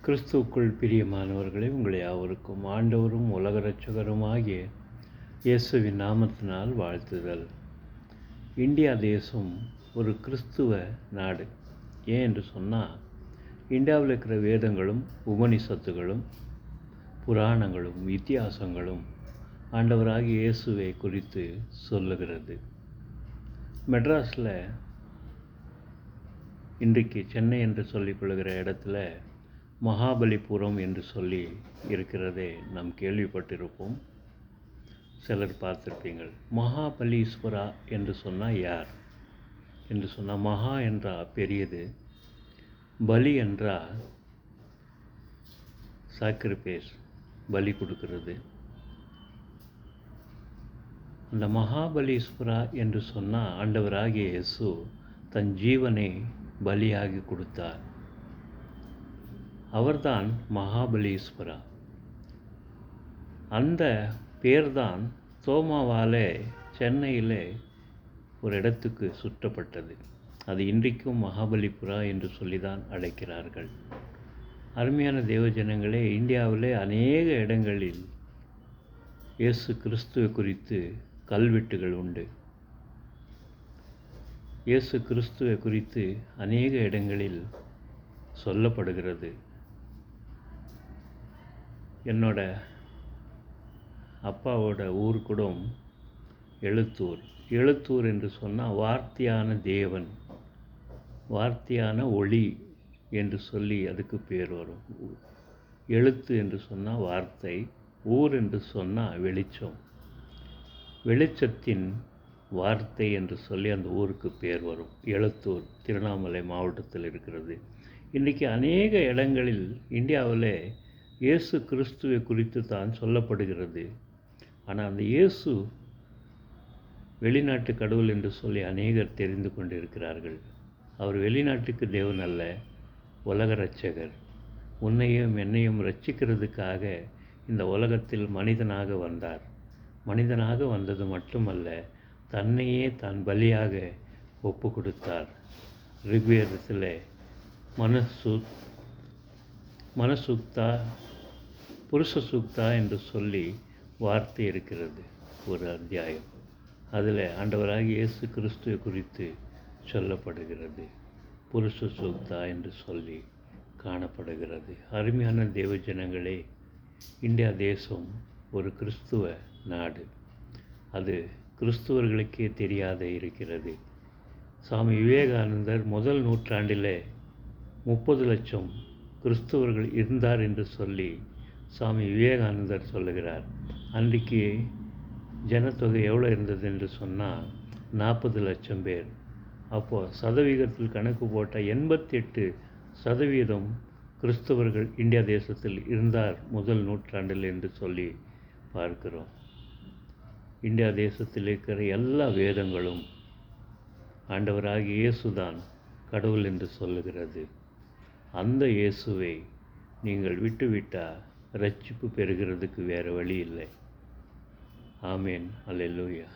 கிறிஸ்துவுக்குள் பிரியமானவர்களே, உங்கள் யாவருக்கும் ஆண்டவரும் உலக இரட்சகருமாகிய இயேசுவின் நாமத்தினால் வாழ்த்துதல். இந்தியா தேசம் ஒரு கிறிஸ்துவ நாடு. ஏன் என்று சொன்னால், இந்தியாவில் இருக்கிற வேதங்களும் உபனிஷத்துகளும் புராணங்களும் இத்தியாசங்களும் ஆண்டவராகிய இயேசுவை குறித்து சொல்லுகிறது. மெட்ராஸில் இன்றைக்கு சென்னை என்று சொல்லிக்கொள்கிற இடத்துல மகாபலிபுரம் என்று சொல்லி இருக்கிறதே நாம் கேள்விப்பட்டிருப்போம். சிலர் பார்த்திருப்பீங்கள். மகாபலீஸ்வரா என்று சொன்னால் யார் என்று சொன்னால், மகா என்றால் பெரியது, பலி என்றால் சாக்ரிஃபைஸ், பலி கொடுக்கிறது. அந்த மகாபலீஸ்வரா என்று சொன்னால் ஆண்டவராகிய இயேசு தன் ஜீவனை பலியாகி கொடுத்தார். அவர்தான் மகாபலீஸ்வரா. அந்த பேர்தான் தோமாவாலே சென்னையில் ஒரு இடத்துக்கு சுற்றப்பட்டது. அது இன்றைக்கும் மகாபலிபுரா என்று சொல்லிதான் அழைக்கிறார்கள். அருமையான தேவஜனங்களே, இந்தியாவிலே அநேக இடங்களில் இயேசு கிறிஸ்துவை குறித்து கல்வெட்டுகள் உண்டு. இயேசு கிறிஸ்துவை குறித்து அநேக இடங்களில் சொல்லப்படுகிறது. என்னோட அப்பாவோட ஊர் கூட எழுத்தூர். எழுத்தூர் என்று சொன்னால் வார்த்தையான தேவன், வார்த்தையான ஒளி என்று சொல்லி அதுக்கு பேர் வரும். எழுத்து என்று சொன்னால் வார்த்தை, ஊர் என்று சொன்னால் வெளிச்சம், வெளிச்சத்தின் வார்த்தை என்று சொல்லி அந்த ஊருக்கு பேர் வரும். எழுத்தூர் திருவண்ணாமலை மாவட்டத்தில் இருக்கிறது. இன்றைக்கி அநேக இடங்களில் இந்தியாவில் இயேசு கிறிஸ்துவை குறித்து தான் சொல்லப்படுகிறது. ஆனால் அந்த இயேசு வெளிநாட்டு கடவுள் என்று சொல்லி அநேகர் தெரிந்து கொண்டிருக்கிறார்கள். அவர் வெளிநாட்டுக்கு தேவன் அல்ல, உலக இரட்சகர். உன்னையும் என்னையும் ரட்சிக்கிறதுக்காக இந்த உலகத்தில் மனிதனாக வந்தார். மனிதனாக வந்தது மட்டுமல்ல, தன்னையே தான் பலியாக ஒப்பு கொடுத்தார். ரிக்வேதத்தில் மனசுக்தா புருஷ சூக்தா என்று சொல்லி வார்த்தை இருக்கிறது, ஒரு அத்தியாயம். அதில் ஆண்டவராகிய இயேசு கிறிஸ்துவை குறித்து சொல்லப்படுகிறது. புருஷ சூக்தா என்று சொல்லி காணப்படுகிறது. அருமையான தேவஜனங்களே, இந்தியா தேசம் ஒரு கிறிஸ்துவ நாடு. அது கிறிஸ்துவர்களுக்கே தெரியாத இருக்கிறது. சாமி விவேகானந்தர் முதல் நூற்றாண்டில் 30 லட்சம் கிறிஸ்துவர்கள் இருந்தார் என்று சொல்லி சாமி விவேகானந்தர் சொல்லுகிறார். அன்றைக்கு ஜனத்தொகை எவ்வளோ இருந்தது என்று சொன்னால் 40 லட்சம் பேர். அப்போது சதவீதத்தில் கணக்கு போட்டால் 88% கிறிஸ்தவர்கள் இந்தியா தேசத்தில் இருந்தார் முதல் நூற்றாண்டில் என்று சொல்லி பார்க்கிறோம். இந்தியா தேசத்தில் இருக்கிற எல்லா வேதங்களும் ஆண்டவராகிய இயேசுதான் கடவுள் என்று சொல்லுகிறது. அந்த இயேசுவை நீங்கள் விட்டுவிட்டால் ரட்சிப்பு பெறுகிறதுக்கு வேறு வழி இல்லை. ஆமேன். அல்லேலூயா.